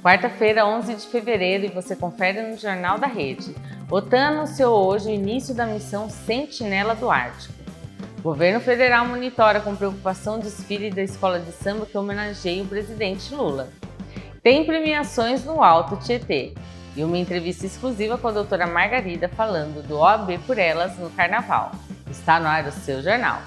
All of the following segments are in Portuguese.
Quarta-feira, 11 de fevereiro, e você confere no Jornal da Rede. OTAN anunciou hoje o início da missão Sentinela do Ártico. O governo federal monitora com preocupação o desfile da escola de samba que homenageia o presidente Lula. Tem premiações no Alto Tietê e uma entrevista exclusiva com a doutora Margarida falando do OAB por Elas no Carnaval. Está no ar o seu jornal.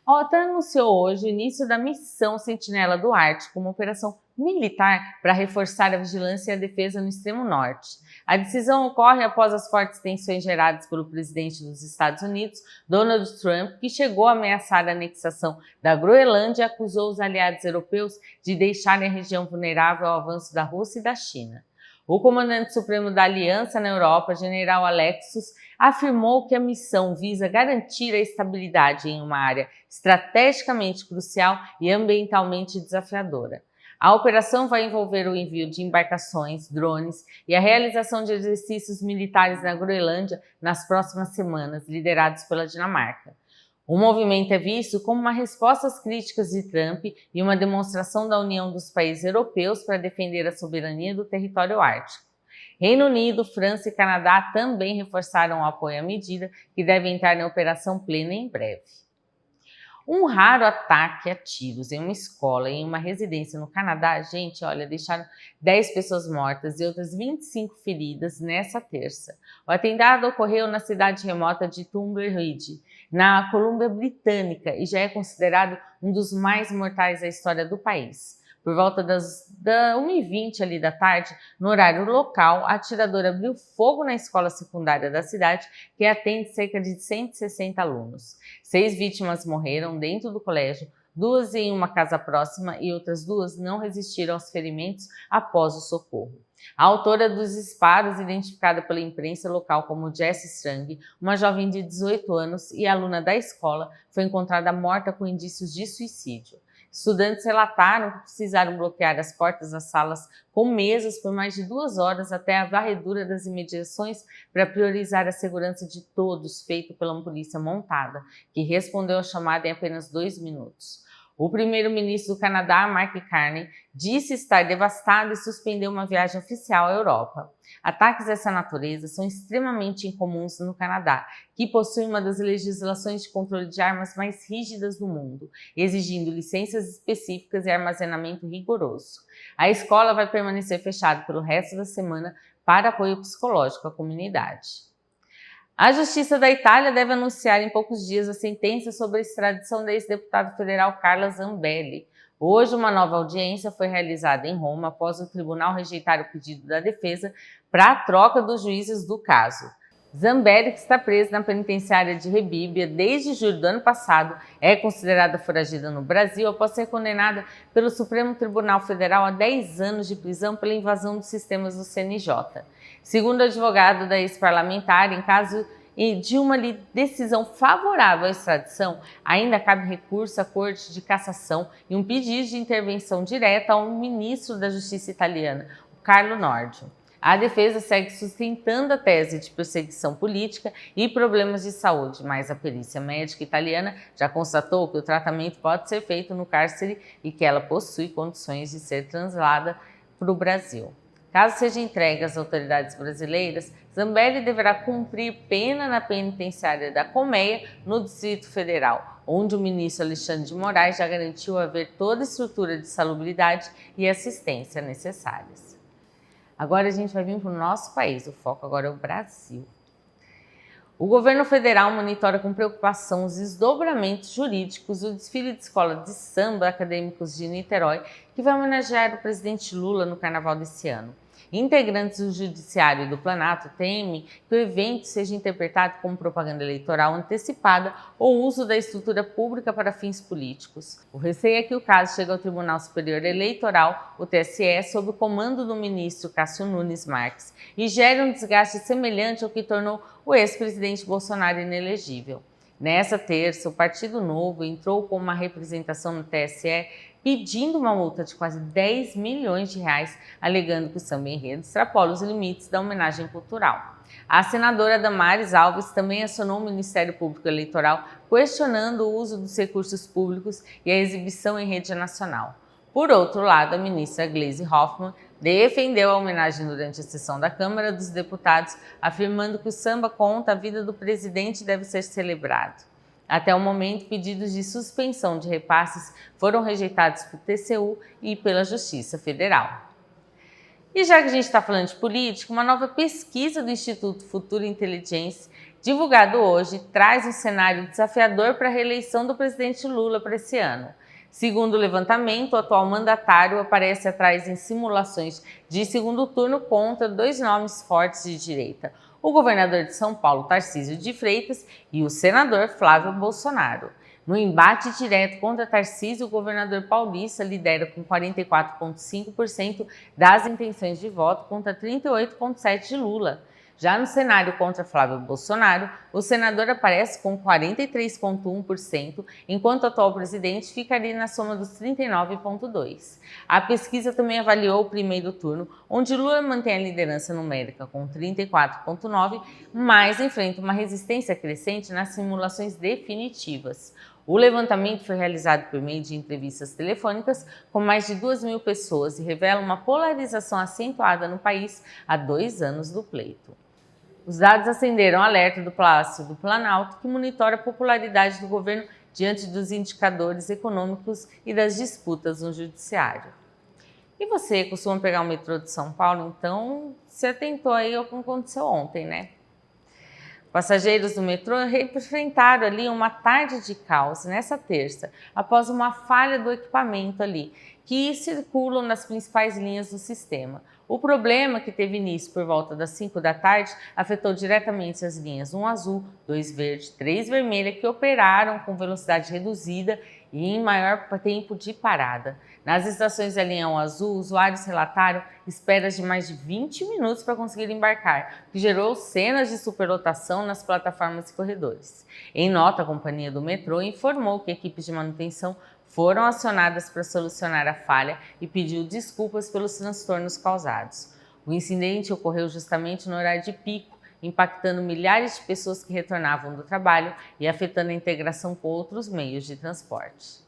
A OTAN anunciou hoje o início da missão Sentinela do Ártico, uma operação militar para reforçar a vigilância e a defesa no extremo norte. A decisão ocorre após as fortes tensões geradas pelo presidente dos Estados Unidos, Donald Trump, que chegou a ameaçar a anexação da Groenlândia e acusou os aliados europeus de deixarem a região vulnerável ao avanço da Rússia e da China. O comandante supremo da Aliança na Europa, general Alexis, afirmou que a missão visa garantir a estabilidade em uma área estrategicamente crucial e ambientalmente desafiadora. A operação vai envolver o envio de embarcações, drones e a realização de exercícios militares na Groenlândia nas próximas semanas, liderados pela Dinamarca. O movimento é visto como uma resposta às críticas de Trump e uma demonstração da união dos países europeus para defender a soberania do território ártico. Reino Unido, França e Canadá também reforçaram o apoio à medida, que deve entrar na operação plena em breve. Um raro ataque a tiros em uma escola e em uma residência no Canadá, deixaram 10 pessoas mortas e outras 25 feridas nessa terça. O atentado ocorreu na cidade remota de Tumbleweed, na Colômbia Britânica, e já é considerado um dos mais mortais da história do país. Por volta das 1h20 ali da tarde, no horário local, a atiradora abriu fogo na escola secundária da cidade, que atende cerca de 160 alunos. 6 vítimas morreram dentro do colégio, 2 em uma casa próxima e outras 2 não resistiram aos ferimentos após o socorro. A autora dos disparos, identificada pela imprensa local como Jessie Strang, uma jovem de 18 anos e aluna da escola, foi encontrada morta com indícios de suicídio. Estudantes relataram que precisaram bloquear as portas das salas com mesas por mais de 2 horas até a varredura das imediações para priorizar a segurança de todos, feito pela polícia montada, que respondeu à chamada em apenas 2 minutos. O primeiro-ministro do Canadá, Mark Carney, disse estar devastado e suspendeu uma viagem oficial à Europa. Ataques dessa natureza são extremamente incomuns no Canadá, que possui uma das legislações de controle de armas mais rígidas do mundo, exigindo licenças específicas e armazenamento rigoroso. A escola vai permanecer fechada pelo resto da semana para apoio psicológico à comunidade. A Justiça da Itália deve anunciar em poucos dias a sentença sobre a extradição da ex-deputada federal Carla Zambelli. Hoje, uma nova audiência foi realizada em Roma após o tribunal rejeitar o pedido da defesa para a troca dos juízes do caso. Zambelli, que está presa na penitenciária de Rebibbia desde julho do ano passado, é considerada foragida no Brasil após ser condenada pelo Supremo Tribunal Federal a 10 anos de prisão pela invasão dos sistemas do CNJ. Segundo o advogado da ex-parlamentar, em caso de uma decisão favorável à extradição, ainda cabe recurso à Corte de Cassação e um pedido de intervenção direta ao ministro da Justiça italiana, Carlo Nordio. A defesa segue sustentando a tese de perseguição política e problemas de saúde, mas a perícia médica italiana já constatou que o tratamento pode ser feito no cárcere e que ela possui condições de ser trasladada para o Brasil. Caso seja entregue às autoridades brasileiras, Zambelli deverá cumprir pena na penitenciária da Colmeia, no Distrito Federal, onde o ministro Alexandre de Moraes já garantiu haver toda a estrutura de salubridade e assistência necessárias. Agora a gente vai vir para o nosso país, o foco agora é o Brasil. O governo federal monitora com preocupação os desdobramentos jurídicos do desfile de escola de samba acadêmicos de Niterói, que vai homenagear o presidente Lula no carnaval desse ano. Integrantes do Judiciário e do Planalto temem que o evento seja interpretado como propaganda eleitoral antecipada ou uso da estrutura pública para fins políticos. O receio é que o caso chegue ao Tribunal Superior Eleitoral, o TSE, sob o comando do ministro Cássio Nunes Marques, e gere um desgaste semelhante ao que tornou o ex-presidente Bolsonaro inelegível. Nessa terça, o Partido Novo entrou com uma representação no TSE pedindo uma multa de quase 10 milhões de reais, alegando que o samba enredo extrapola os limites da homenagem cultural. A senadora Damares Alves também acionou o Ministério Público Eleitoral, questionando o uso dos recursos públicos e a exibição em rede nacional. Por outro lado, a ministra Gleisi Hoffmann defendeu a homenagem durante a sessão da Câmara dos Deputados, afirmando que o samba conta a vida do presidente e deve ser celebrado. Até o momento, pedidos de suspensão de repasses foram rejeitados por TCU e pela Justiça Federal. E já que a gente está falando de política, uma nova pesquisa do Instituto Futuro Inteligência, divulgado hoje, traz um cenário desafiador para a reeleição do presidente Lula para esse ano. Segundo o levantamento, o atual mandatário aparece atrás em simulações de segundo turno contra dois nomes fortes de direita: o governador de São Paulo, Tarcísio de Freitas, e o senador Flávio Bolsonaro. No embate direto contra Tarcísio, o governador paulista lidera com 44,5% das intenções de voto contra 38,7% de Lula. Já no cenário contra Flávio Bolsonaro, o senador aparece com 43,1%, enquanto o atual presidente ficaria na soma dos 39,2%. A pesquisa também avaliou o primeiro turno, onde Lula mantém a liderança numérica com 34,9%, mas enfrenta uma resistência crescente nas simulações definitivas. O levantamento foi realizado por meio de entrevistas telefônicas com mais de 2.000 pessoas e revela uma polarização acentuada no país há 2 anos do pleito. Os dados acenderam alerta do Palácio do Planalto, que monitora a popularidade do governo diante dos indicadores econômicos e das disputas no judiciário. E você costuma pegar o metrô de São Paulo? Então, se atentou aí ao que aconteceu ontem, né? Passageiros do metrô enfrentaram ali uma tarde de caos nessa terça, após uma falha do equipamento ali, que circulam nas principais linhas do sistema. O problema, que teve início por volta das 5 da tarde, afetou diretamente as linhas 1 azul, 2 verde, 3 vermelha, que operaram com velocidade reduzida e em maior tempo de parada. Nas estações da linha 1 azul, usuários relataram esperas de mais de 20 minutos para conseguir embarcar, o que gerou cenas de superlotação nas plataformas e corredores. Em nota, a companhia do metrô informou que equipes de manutenção foram acionadas para solucionar a falha e pediu desculpas pelos transtornos causados. O incidente ocorreu justamente no horário de pico, impactando milhares de pessoas que retornavam do trabalho e afetando a integração com outros meios de transporte.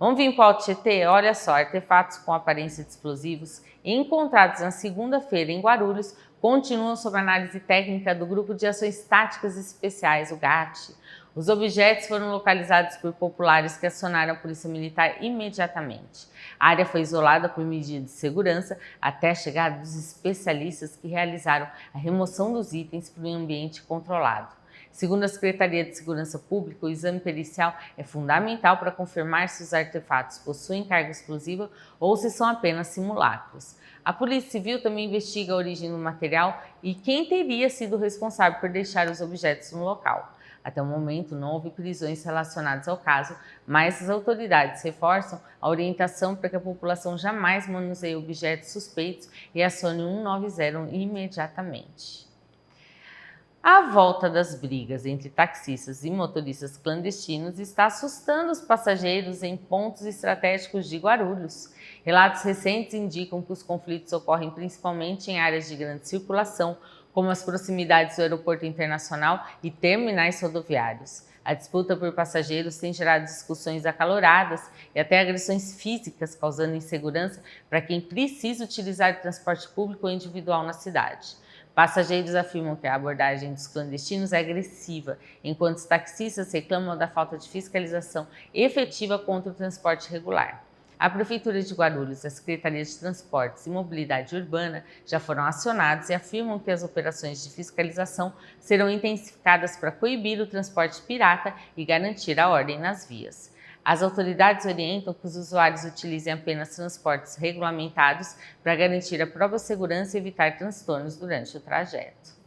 Vamos vir para o Alto Tietê? Olha só, artefatos com aparência de explosivos encontrados na segunda-feira em Guarulhos continuam sob análise técnica do Grupo de Ações Táticas Especiais, o GAT. Os objetos foram localizados por populares que acionaram a Polícia Militar imediatamente. A área foi isolada por medida de segurança até a chegada dos especialistas que realizaram a remoção dos itens para um ambiente controlado. Segundo a Secretaria de Segurança Pública, o exame pericial é fundamental para confirmar se os artefatos possuem carga explosiva ou se são apenas simulacros. A Polícia Civil também investiga a origem do material e quem teria sido responsável por deixar os objetos no local. Até o momento, não houve prisões relacionadas ao caso, mas as autoridades reforçam a orientação para que a população jamais manuseie objetos suspeitos e acione o 190 imediatamente. A volta das brigas entre taxistas e motoristas clandestinos está assustando os passageiros em pontos estratégicos de Guarulhos. Relatos recentes indicam que os conflitos ocorrem principalmente em áreas de grande circulação, como as proximidades do aeroporto internacional e terminais rodoviários. A disputa por passageiros tem gerado discussões acaloradas e até agressões físicas, causando insegurança para quem precisa utilizar o transporte público ou individual na cidade. Passageiros afirmam que a abordagem dos clandestinos é agressiva, enquanto os taxistas reclamam da falta de fiscalização efetiva contra o transporte regular. A Prefeitura de Guarulhos e a Secretaria de Transportes e Mobilidade Urbana já foram acionados e afirmam que as operações de fiscalização serão intensificadas para coibir o transporte pirata e garantir a ordem nas vias. As autoridades orientam que os usuários utilizem apenas transportes regulamentados para garantir a própria segurança e evitar transtornos durante o trajeto.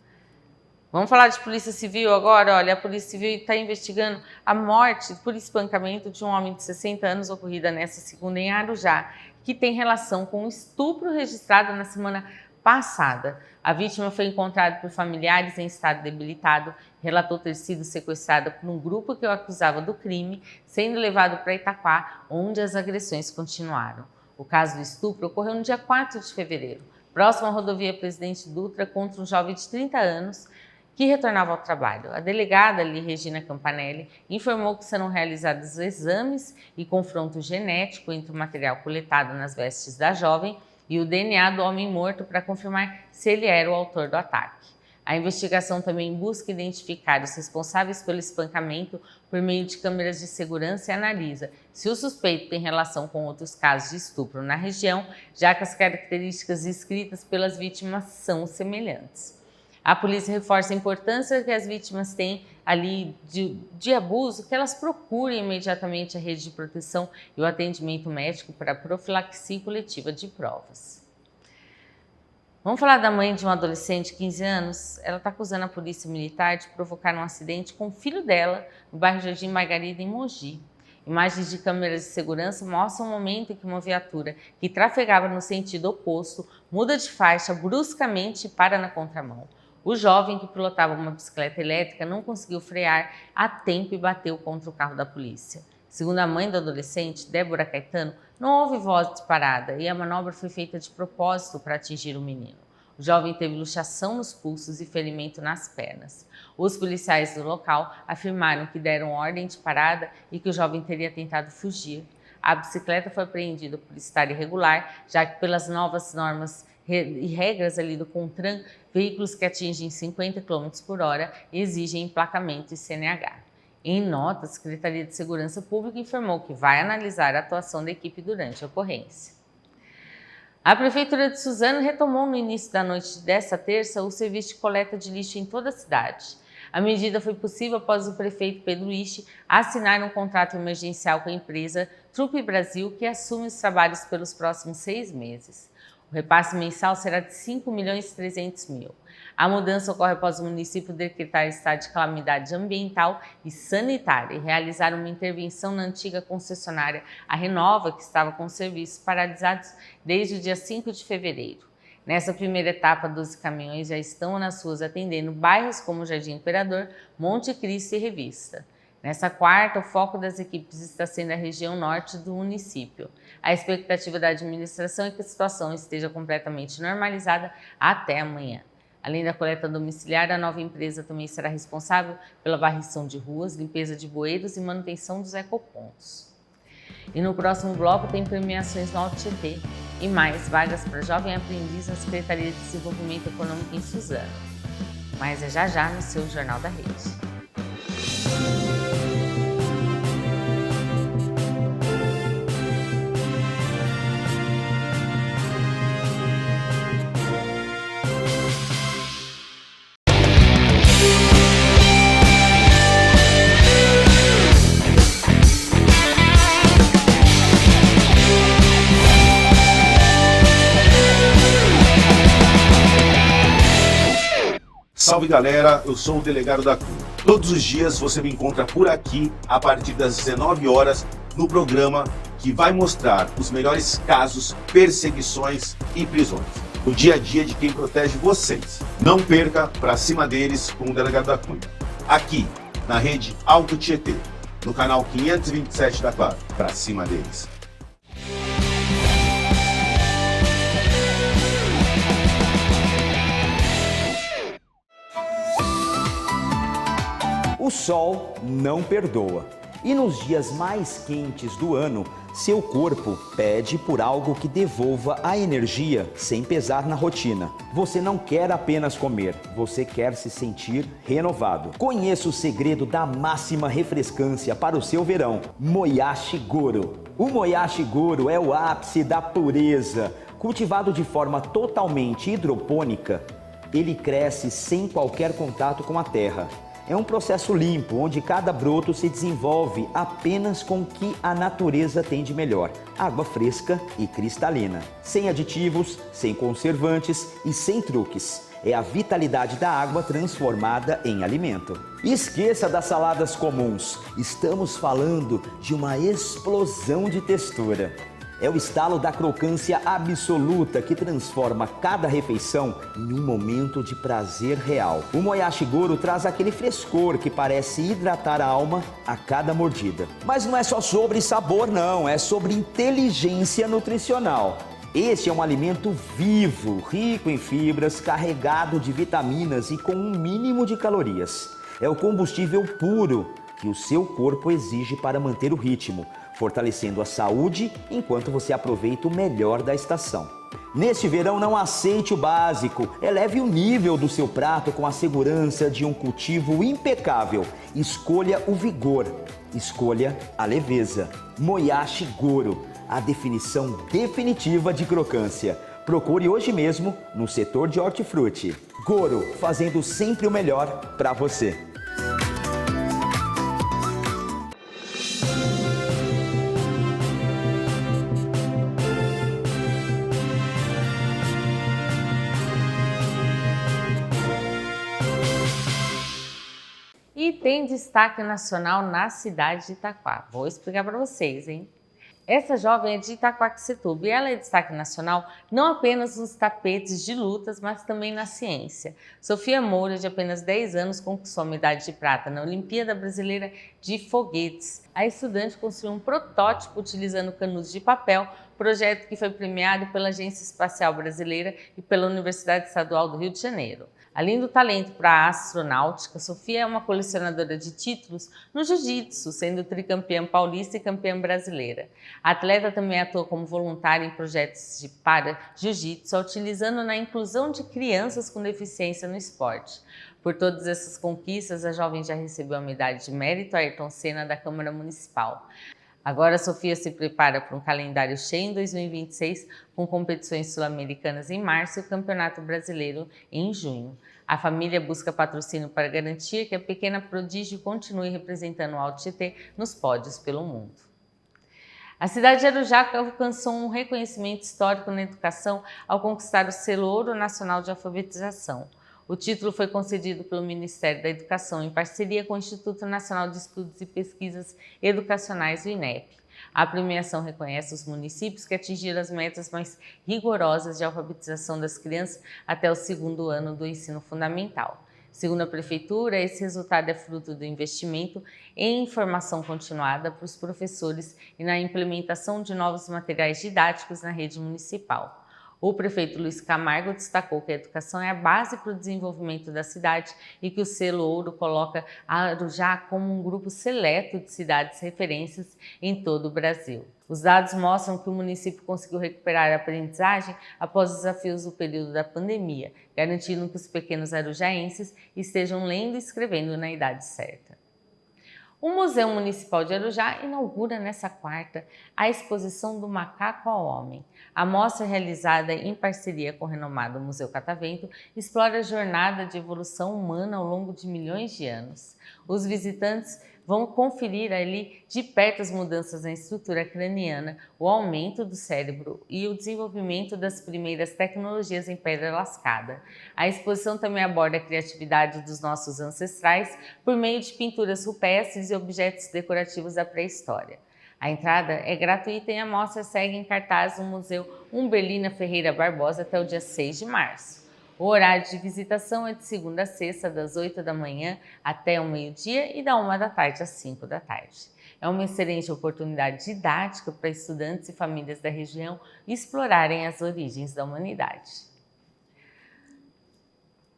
Vamos falar de Polícia Civil agora? Olha, a Polícia Civil está investigando a morte por espancamento de um homem de 60 anos ocorrida nesta segunda em Arujá, que tem relação com um estupro registrado na semana passada. A vítima foi encontrada por familiares em estado debilitado, relatou ter sido sequestrada por um grupo que o acusava do crime, sendo levado para Itaquá, onde as agressões continuaram. O caso do estupro ocorreu no dia 4 de fevereiro, próximo à rodovia Presidente Dutra, contra um jovem de 30 anos que retornava ao trabalho. A delegada Regina Campanelli informou que serão realizados exames e confronto genético entre o material coletado nas vestes da jovem e o DNA do homem morto para confirmar se ele era o autor do ataque. A investigação também busca identificar os responsáveis pelo espancamento por meio de câmeras de segurança e analisa se o suspeito tem relação com outros casos de estupro na região, já que as características descritas pelas vítimas são semelhantes. A polícia reforça a importância que as vítimas têm ali de abuso, que elas procurem imediatamente a rede de proteção e o atendimento médico para a profilaxia coletiva de provas. Vamos falar da mãe de um adolescente de 15 anos? Ela está acusando a polícia militar de provocar um acidente com o filho dela no bairro Jardim Margarida, em Mogi. Imagens de câmeras de segurança mostram o momento em que uma viatura que trafegava no sentido oposto muda de faixa bruscamente e para na contramão. O jovem, que pilotava uma bicicleta elétrica, não conseguiu frear a tempo e bateu contra o carro da polícia. Segundo a mãe do adolescente, Débora Caetano, não houve voz disparada e a manobra foi feita de propósito para atingir o menino. O jovem teve luxação nos pulsos e ferimento nas pernas. Os policiais do local afirmaram que deram ordem de parada e que o jovem teria tentado fugir. A bicicleta foi apreendida por estar irregular, já que pelas novas normas e regras ali do CONTRAN, veículos que atingem 50 km por hora exigem emplacamento e CNH. Em nota, a Secretaria de Segurança Pública informou que vai analisar a atuação da equipe durante a ocorrência. A Prefeitura de Suzano retomou no início da noite desta terça o serviço de coleta de lixo em toda a cidade. A medida foi possível após o prefeito Pedro Ixi assinar um contrato emergencial com a empresa Trupe Brasil, que assume os trabalhos pelos próximos 6 meses. O repasse mensal será de R$ 5.300.000. A mudança ocorre após o município decretar estado de calamidade ambiental e sanitária e realizar uma intervenção na antiga concessionária, a Renova, que estava com serviços paralisados desde o dia 5 de fevereiro. Nessa primeira etapa, 12 caminhões já estão nas ruas atendendo bairros como Jardim Imperador, Monte Cristo e Revista. Nessa quarta, o foco das equipes está sendo a região norte do município. A expectativa da administração é que a situação esteja completamente normalizada até amanhã. Além da coleta domiciliar, a nova empresa também será responsável pela varrição de ruas, limpeza de bueiros e manutenção dos ecopontos. E no próximo bloco tem premiações no Alto Tietê e mais vagas para jovem aprendiz na Secretaria de Desenvolvimento Econômico em Suzano. Mas é já no seu Jornal da Rede. Salve galera, eu sou o delegado da Cunha. Todos os dias você me encontra por aqui a partir das 19 horas no programa que vai mostrar os melhores casos, perseguições e prisões. O dia a dia de quem protege vocês. Não perca Pra Cima Deles com o delegado da Cunha. Aqui na rede Alto Tietê, no canal 527 da Claro. Pra Cima Deles. O sol não perdoa. E nos dias mais quentes do ano, seu corpo pede por algo que devolva a energia sem pesar na rotina. Você não quer apenas comer, você quer se sentir renovado. Conheça o segredo da máxima refrescância para o seu verão, Moyashi Goro. O Moyashi Goro é o ápice da pureza. Cultivado de forma totalmente hidropônica, ele cresce sem qualquer contato com a terra. É um processo limpo, onde cada broto se desenvolve apenas com o que a natureza tem de melhor. Água fresca e cristalina. Sem aditivos, sem conservantes e sem truques. É a vitalidade da água transformada em alimento. Esqueça das saladas comuns. Estamos falando de uma explosão de textura. É o estalo da crocância absoluta que transforma cada refeição em um momento de prazer real. O Moyashi Goro traz aquele frescor que parece hidratar a alma a cada mordida. Mas não é só sobre sabor não, é sobre inteligência nutricional. Este é um alimento vivo, rico em fibras, carregado de vitaminas e com um mínimo de calorias. É o combustível puro que o seu corpo exige para manter o ritmo, fortalecendo a saúde enquanto você aproveita o melhor da estação. Neste verão, não aceite o básico, eleve o nível do seu prato com a segurança de um cultivo impecável. Escolha o vigor, escolha a leveza. Moyashi Goro, a definição definitiva de crocância. Procure hoje mesmo no setor de hortifruti. Goro, fazendo sempre o melhor para você. E tem destaque nacional na cidade de Itaquá. Vou explicar para vocês, hein? Essa jovem é de Itaquaquecetuba e ela é destaque nacional não apenas nos tapetes de lutas, mas também na ciência. Sofia Moura, de apenas 10 anos, conquistou a medalha de prata na Olimpíada Brasileira de Foguetes. A estudante construiu um protótipo utilizando canudos de papel, projeto que foi premiado pela Agência Espacial Brasileira e pela Universidade Estadual do Rio de Janeiro. Além do talento para a astronáutica, Sofia é uma colecionadora de títulos no jiu-jitsu, sendo tricampeã paulista e campeã brasileira. A atleta também atua como voluntária em projetos de para-jiu-jitsu, utilizando na inclusão de crianças com deficiência no esporte. Por todas essas conquistas, a jovem já recebeu a medalha de mérito Ayrton Senna da Câmara Municipal. Agora, a Sofia se prepara para um calendário cheio em 2026, com competições sul-americanas em março e o Campeonato Brasileiro em junho. A família busca patrocínio para garantir que a pequena prodígio continue representando o Alto Tietê nos pódios pelo mundo. A cidade de Arujá alcançou um reconhecimento histórico na educação ao conquistar o selo Ouro Nacional de Alfabetização. O título foi concedido pelo Ministério da Educação em parceria com o Instituto Nacional de Estudos e Pesquisas Educacionais, o INEP. A premiação reconhece os municípios que atingiram as metas mais rigorosas de alfabetização das crianças até o 2º ano do ensino fundamental. Segundo a Prefeitura, esse resultado é fruto do investimento em formação continuada para os professores e na implementação de novos materiais didáticos na rede municipal. O prefeito Luiz Camargo destacou que a educação é a base para o desenvolvimento da cidade e que o selo Ouro coloca Arujá como um grupo seleto de cidades referências em todo o Brasil. Os dados mostram que o município conseguiu recuperar a aprendizagem após os desafios do período da pandemia, garantindo que os pequenos arujaenses estejam lendo e escrevendo na idade certa. O Museu Municipal de Arujá inaugura nesta quarta a exposição do Macaco ao Homem. A mostra, realizada em parceria com o renomado Museu Catavento, explora a jornada de evolução humana ao longo de milhões de anos. Os visitantes vão conferir ali de perto as mudanças na estrutura craniana, o aumento do cérebro e o desenvolvimento das primeiras tecnologias em pedra lascada. A exposição também aborda a criatividade dos nossos ancestrais por meio de pinturas rupestres e objetos decorativos da pré-história. A entrada é gratuita e a mostra segue em cartaz no Museu Umbelina Ferreira Barbosa até o dia 6 de março. O horário de visitação é de segunda a sexta, das 8 da manhã até o meio-dia e da 1 da tarde às 5 da tarde. É uma excelente oportunidade didática para estudantes e famílias da região explorarem as origens da humanidade.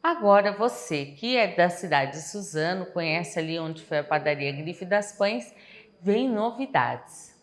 Agora você, que é da cidade de Suzano, conhece ali onde foi a padaria Grife das Pães, vem novidades.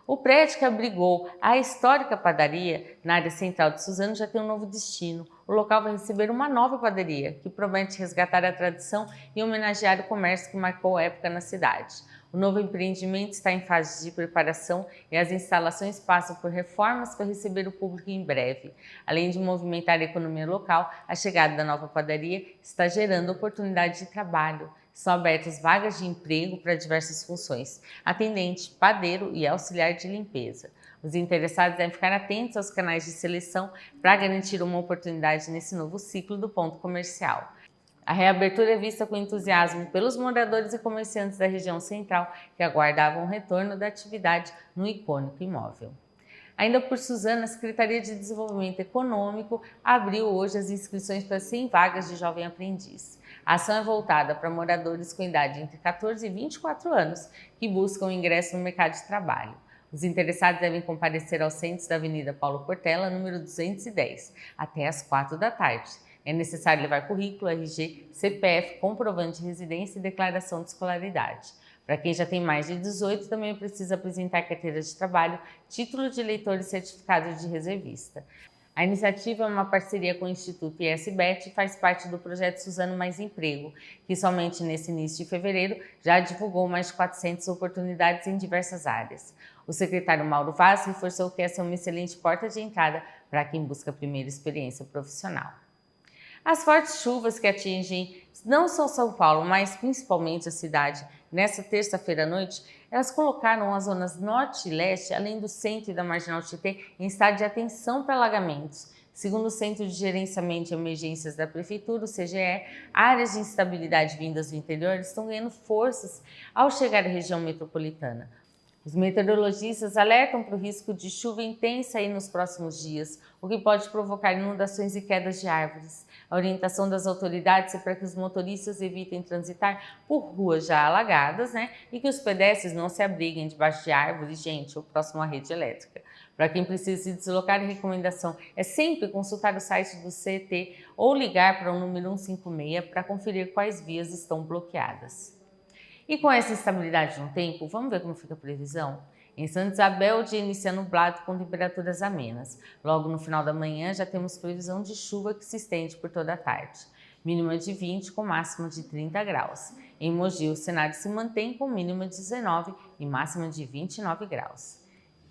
O prédio que abrigou a histórica padaria na área central de Suzano já tem um novo destino. O local vai receber uma nova padaria, que promete resgatar a tradição e homenagear o comércio que marcou a época na cidade. O novo empreendimento está em fase de preparação e as instalações passam por reformas para receber o público em breve. Além de movimentar a economia local, a chegada da nova padaria está gerando oportunidade de trabalho. São abertas vagas de emprego para diversas funções: atendente, padeiro e auxiliar de limpeza. Os interessados devem ficar atentos aos canais de seleção para garantir uma oportunidade nesse novo ciclo do ponto comercial. A reabertura é vista com entusiasmo pelos moradores e comerciantes da região central que aguardavam o retorno da atividade no icônico imóvel. Ainda por Suzano, a Secretaria de Desenvolvimento Econômico abriu hoje as inscrições para 100 vagas de jovem aprendiz. A ação é voltada para moradores com idade entre 14 e 24 anos que buscam ingresso no mercado de trabalho. Os interessados devem comparecer aos centros da Avenida Paulo Portela, número 210, até às 4 da tarde. É necessário levar currículo, RG, CPF, comprovante de residência e declaração de escolaridade. Para quem já tem mais de 18, também precisa apresentar carteira de trabalho, título de eleitor e certificado de reservista. A iniciativa é uma parceria com o Instituto ISBET e faz parte do projeto Suzano Mais Emprego, que somente nesse início de fevereiro já divulgou mais de 400 oportunidades em diversas áreas. O secretário Mauro Vaz reforçou que essa é uma excelente porta de entrada para quem busca a primeira experiência profissional. As fortes chuvas que atingem não só São Paulo, mas principalmente a cidade, nesta terça-feira à noite, elas colocaram as zonas norte e leste, além do centro e da Marginal Tietê, em estado de atenção para alagamentos. Segundo o Centro de Gerenciamento de Emergências da Prefeitura, o CGE, áreas de instabilidade vindas do interior estão ganhando forças ao chegar à região metropolitana. Os meteorologistas alertam para o risco de chuva intensa aí nos próximos dias, o que pode provocar inundações e quedas de árvores. A orientação das autoridades é para que os motoristas evitem transitar por ruas já alagadas, e que os pedestres não se abriguem debaixo de árvores, ou próximo à rede elétrica. Para quem precisa se deslocar, a recomendação é sempre consultar o site do CET ou ligar para o número 156 para conferir quais vias estão bloqueadas. E com essa instabilidade no tempo, vamos ver como fica a previsão? Em Santa Isabel, o dia inicia nublado com temperaturas amenas. Logo no final da manhã, já temos previsão de chuva que se estende por toda a tarde. Mínima de 20 com máxima de 30 graus. Em Mogi, o cenário se mantém com mínima de 19 e máxima de 29 graus.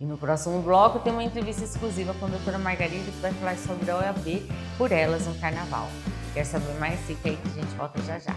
E no próximo bloco tem uma entrevista exclusiva com a doutora Margarida, que vai falar sobre a OAB por elas no Carnaval. Quer saber mais? Fica aí que a gente volta já já.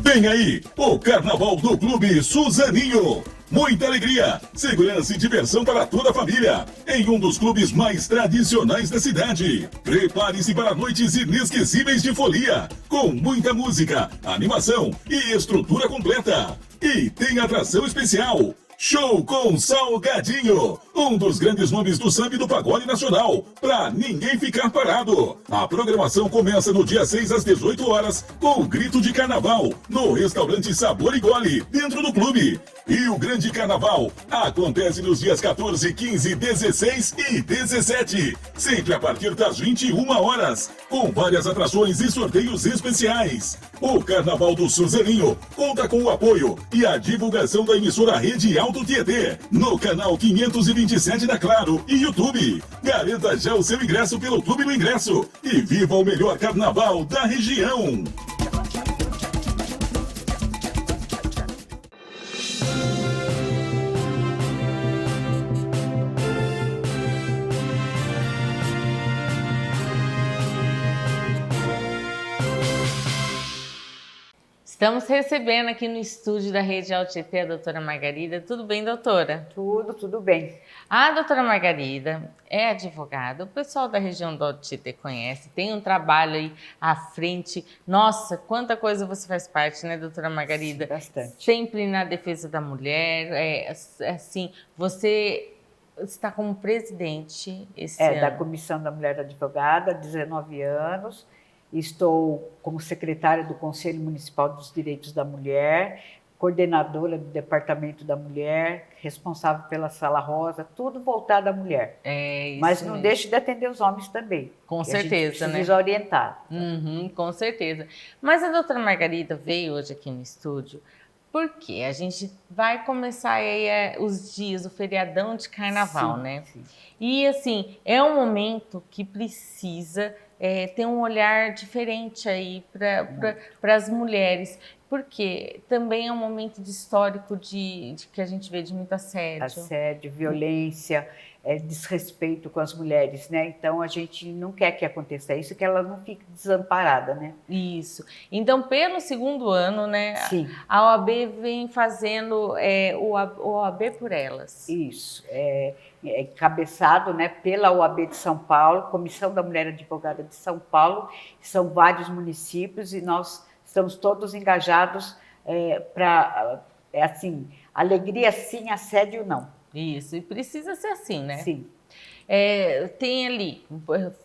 Vem aí, o Carnaval do Clube Suzaninho. Muita alegria, segurança e diversão para toda a família, em um dos clubes mais tradicionais da cidade. Prepare-se para noites inesquecíveis de folia, com muita música, animação e estrutura completa. E tem atração especial. Show com Salgadinho, um dos grandes nomes do samba e do pagode nacional, pra ninguém ficar parado. A programação começa no dia 6 às 18 horas, com o Grito de Carnaval, no restaurante Sabor e Gole, dentro do clube. E o Grande Carnaval acontece nos dias 14, 15, 16 e 17, sempre a partir das 21 horas, com várias atrações e sorteios especiais. O Carnaval do Suzaninho conta com o apoio e a divulgação da emissora Rede Alto Tietê, no canal 527 da Claro e YouTube. Garanta já o seu ingresso pelo Clube do Ingresso e viva o melhor carnaval da região. Estamos recebendo aqui no estúdio da Rede Alto Tietê a doutora Margarida. Tudo bem, doutora? Tudo bem. A doutora Margarida é advogada, o pessoal da região do Alto Tietê conhece, tem um trabalho aí à frente. Nossa, quanta coisa você faz parte, né, doutora Margarida? Sim, bastante. Sempre na defesa da mulher, assim, você está como presidente esse ano. Da Comissão da Mulher Advogada, há 19 anos. Estou como secretária do Conselho Municipal dos Direitos da Mulher, coordenadora do Departamento da Mulher, responsável pela Sala Rosa, tudo voltado à mulher. Mas não deixe de atender os homens também. Com certeza, a gente precisa orientar. Com certeza. Mas a doutora Margarida veio hoje aqui no estúdio porque a gente vai começar aí os dias, o feriadão de carnaval, sim, né? Sim. E assim, é um momento que precisa ter um olhar diferente aí para as mulheres, porque também é um momento histórico de que a gente vê de muito assédio. Assédio, violência, desrespeito com as mulheres, né? Então a gente não quer que aconteça isso, que ela não fique desamparada, né? Isso. Então, pelo segundo ano, né, Sim. a OAB vem fazendo o OAB por Elas. Isso. É encabeçado, né, pela OAB de São Paulo, Comissão da Mulher Advogada de São Paulo, são vários municípios e nós estamos todos engajados para, assim, alegria sim, assédio não. Isso, e precisa ser assim, né? Sim. Tem ali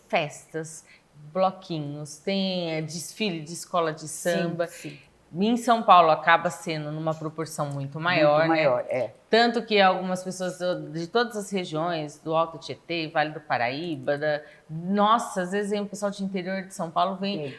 festas, bloquinhos, tem desfile de escola de samba. Sim. Em São Paulo acaba sendo numa proporção muito maior, Muito maior, né? Tanto que algumas pessoas de todas as regiões, do Alto Tietê, Vale do Paraíba, nossa, às vezes vem o pessoal de interior de São Paulo, vem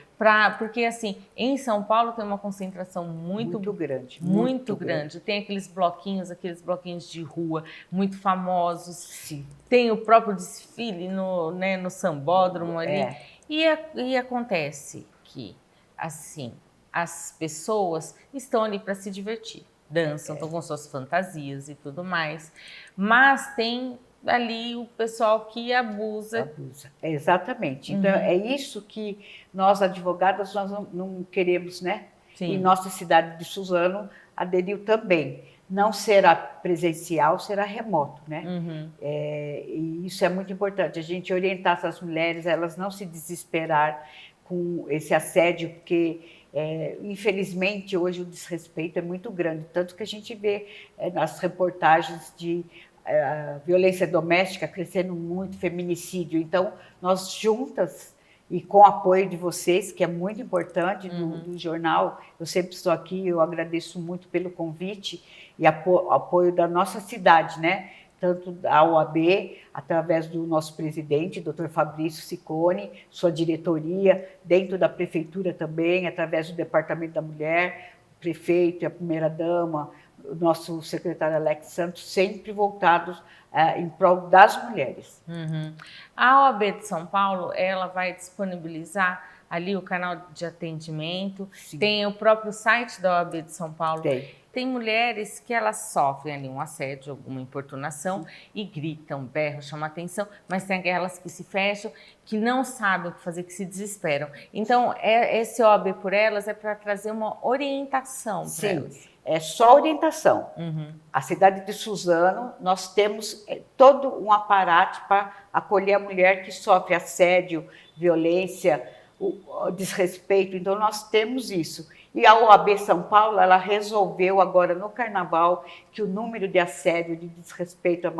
porque assim, em São Paulo tem uma concentração muito grande. Muito grande. Tem aqueles bloquinhos de rua muito famosos. Sim. Tem o próprio desfile no sambódromo ali. E acontece que, assim, as pessoas estão ali para se divertir, dançam, estão com suas fantasias e tudo mais, mas tem ali o pessoal que abusa. Exatamente. Então, é isso que nós, advogadas, nós não queremos, né? Sim. E nossa cidade de Suzano aderiu também. Não será presencial, será remoto, né? E isso é muito importante, a gente orientar essas mulheres, elas não se desesperar com esse assédio, porque infelizmente hoje o desrespeito é muito grande, tanto que a gente vê nas reportagens de violência doméstica crescendo muito, feminicídio. Então nós juntas e com o apoio de vocês, que é muito importante, do jornal, eu sempre estou aqui, eu agradeço muito pelo convite e apoio da nossa cidade, né? Tanto da OAB, através do nosso presidente, Dr. Fabrício Ciccone, sua diretoria, dentro da prefeitura também, através do Departamento da Mulher, o prefeito e a primeira-dama, o nosso secretário Alex Santos, sempre voltados em prol das mulheres. A OAB de São Paulo, ela vai disponibilizar ali o canal de atendimento, Sim. Tem o próprio site da OAB de São Paulo. Tem mulheres que elas sofrem ali um assédio, alguma importunação e gritam, berram, chamam atenção, mas tem aquelas que se fecham, que não sabem o que fazer, que se desesperam. Então, esse OAB por Elas é para trazer uma orientação para elas. É só orientação. A cidade de Suzano, nós temos todo um aparato para acolher a mulher que sofre assédio, violência, o desrespeito. Então, nós temos isso. E a OAB São Paulo, ela resolveu agora no Carnaval que o número de assédio, de desrespeito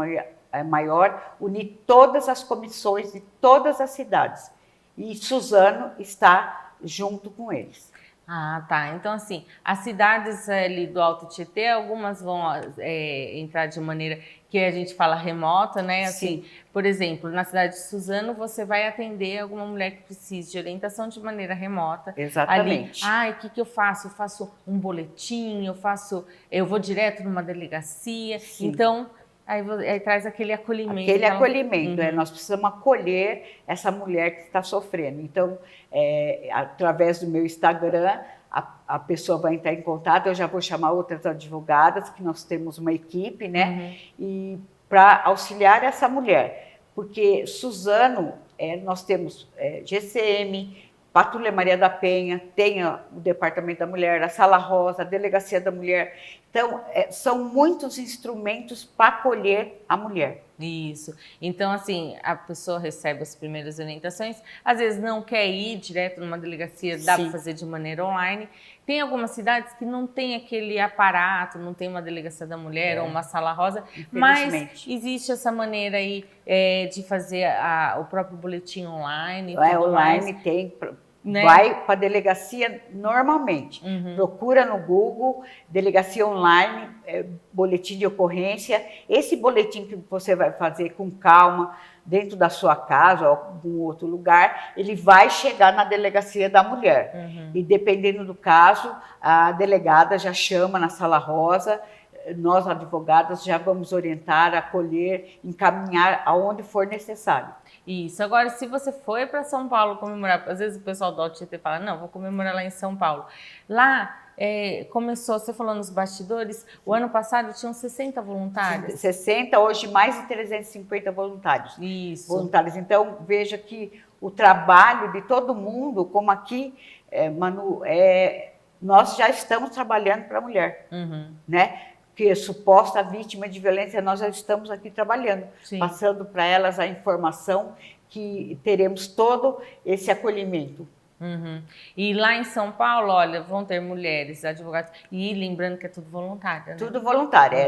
é maior, unir todas as comissões de todas as cidades. E Suzano está junto com eles. Ah, tá. Então, assim, as cidades ali do Alto Tietê, algumas vão entrar de maneira que a gente fala remota, né? Assim, por exemplo, na cidade de Suzano, você vai atender alguma mulher que precise de orientação de maneira remota. Exatamente. Ali, o que eu faço? Eu faço um boletim, eu vou direto numa delegacia. Sim. Então, aí traz aquele acolhimento. Aquele acolhimento, nós precisamos acolher essa mulher que está sofrendo. Então, através do meu Instagram, a pessoa vai entrar em contato, eu já vou chamar outras advogadas, que nós temos uma equipe, né? E para auxiliar essa mulher. Porque Suzano, nós temos GCM, Patrulha Maria da Penha, tem o Departamento da Mulher, a Sala Rosa, a Delegacia da Mulher. Então, são muitos instrumentos para acolher a mulher. Isso. Então, assim, a pessoa recebe as primeiras orientações, às vezes não quer ir direto numa delegacia, dá para fazer de maneira online. Tem algumas cidades que não tem aquele aparato, não tem uma delegacia da mulher ou uma sala rosa, mas existe essa maneira aí de fazer o próprio boletim online. Online tem... Né? Vai para a delegacia normalmente. Procura no Google, delegacia online, boletim de ocorrência. Esse boletim que você vai fazer com calma, dentro da sua casa ou algum outro lugar, ele vai chegar na delegacia da mulher. E dependendo do caso, a delegada já chama na Sala Rosa, nós advogadas já vamos orientar, acolher, encaminhar aonde for necessário. Isso. Agora, se você foi para São Paulo comemorar, às vezes o pessoal do Alto Tietê fala, não, vou comemorar lá em São Paulo. Lá começou, você falou nos bastidores, o ano passado tinham 60 voluntários. 60, hoje mais de 350 voluntários. Isso. Voluntários. Então, veja que o trabalho de todo mundo, como aqui, Manu, nós já estamos trabalhando para a mulher, né? Que suposta vítima de violência, nós já estamos aqui trabalhando, Sim. passando para elas a informação que teremos todo esse acolhimento. E lá em São Paulo, olha, vão ter mulheres, advogados, e lembrando que é tudo voluntário, né? Tudo voluntário,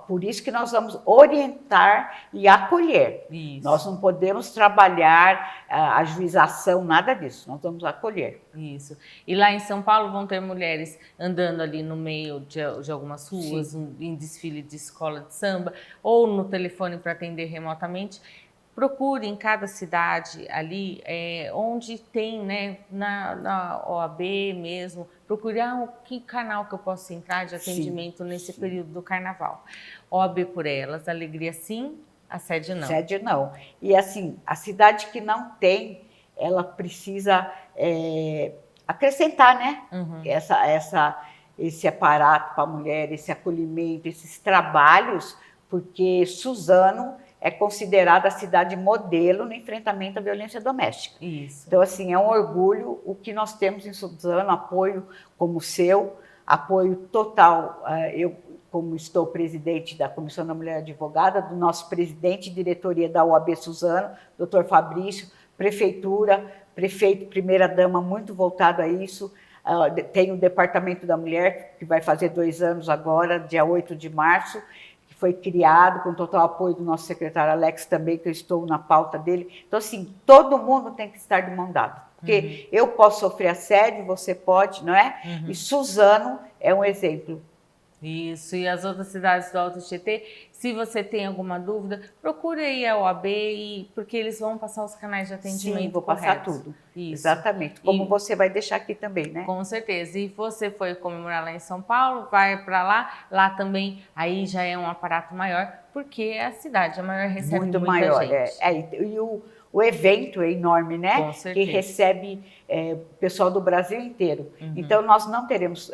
por isso que nós vamos orientar e acolher. Isso. Nós não podemos trabalhar a ajuização, nada disso, nós vamos acolher. Isso. E lá em São Paulo vão ter mulheres andando ali no meio de algumas ruas, em desfile de escola de samba, ou no telefone para atender remotamente. Procure em cada cidade ali, onde tem, né, na OAB mesmo, procure que canal que eu posso entrar de atendimento nesse período do carnaval. OAB por elas, alegria sim, assédio não. Assédio não. E assim, a cidade que não tem, ela precisa acrescentar, né? Esse aparato para a mulher, esse acolhimento, esses trabalhos, porque Suzano é considerada a cidade modelo no enfrentamento à violência doméstica. Isso. Então, assim, é um orgulho o que nós temos em Suzano, apoio como o seu, apoio total. Eu, como estou presidente da Comissão da Mulher Advogada, do nosso presidente de diretoria da OAB Suzano, Dr. Fabrício, prefeitura, prefeito, primeira-dama, muito voltado a isso. Tem o Departamento da Mulher, que vai fazer 2 anos agora, dia 8 de março, foi criado com total apoio do nosso secretário Alex também, que eu estou na pauta dele. Então, assim, todo mundo tem que estar de mão dada. Porque eu posso sofrer assédio, você pode, não é? E Suzano é um exemplo. Isso, e as outras cidades do Alto Tietê, se você tem alguma dúvida, procure aí a OAB, porque eles vão passar os canais de atendimento. Sim, vou passar tudo. Isso. Exatamente, como você vai deixar aqui também, né? Com certeza, e você foi comemorar lá em São Paulo, vai para lá também, aí já é um aparato maior, porque a cidade é maior, recebe muito muita maior, gente. E o evento é enorme, né? Com certeza. Que recebe pessoal do Brasil inteiro. Então, nós não teremos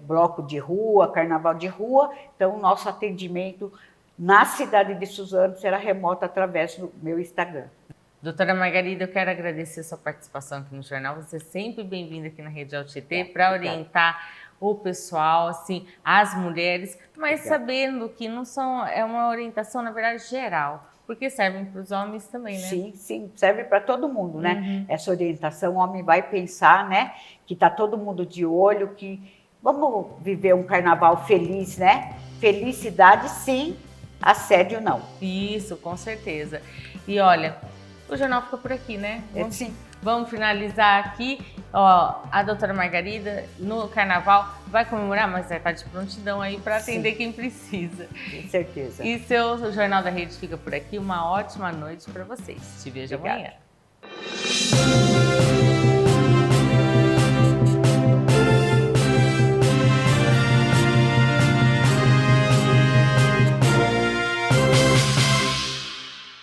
bloco de rua, carnaval de rua, então o nosso atendimento na cidade de Suzano será remoto através do meu Instagram. Doutora Margarida, eu quero agradecer a sua participação aqui no jornal, você é sempre bem-vinda aqui na Rede Alto Tietê para orientar o pessoal, assim, as mulheres, mas sabendo que não é uma orientação, na verdade, geral. Porque servem para os homens também, né? Sim, sim, serve para todo mundo, né? Essa orientação, o homem vai pensar, né? Que está todo mundo de olho, que vamos viver um carnaval feliz, né? Felicidade sim, assédio não. Isso, com certeza. E olha, o jornal fica por aqui, né? Sim. Vamos finalizar aqui. Ó, a doutora Margarida, no carnaval, vai comemorar, mas vai estar de prontidão aí para atender quem precisa. Com certeza. E seu Jornal da Rede fica por aqui. Uma ótima noite para vocês. Te vejo amanhã.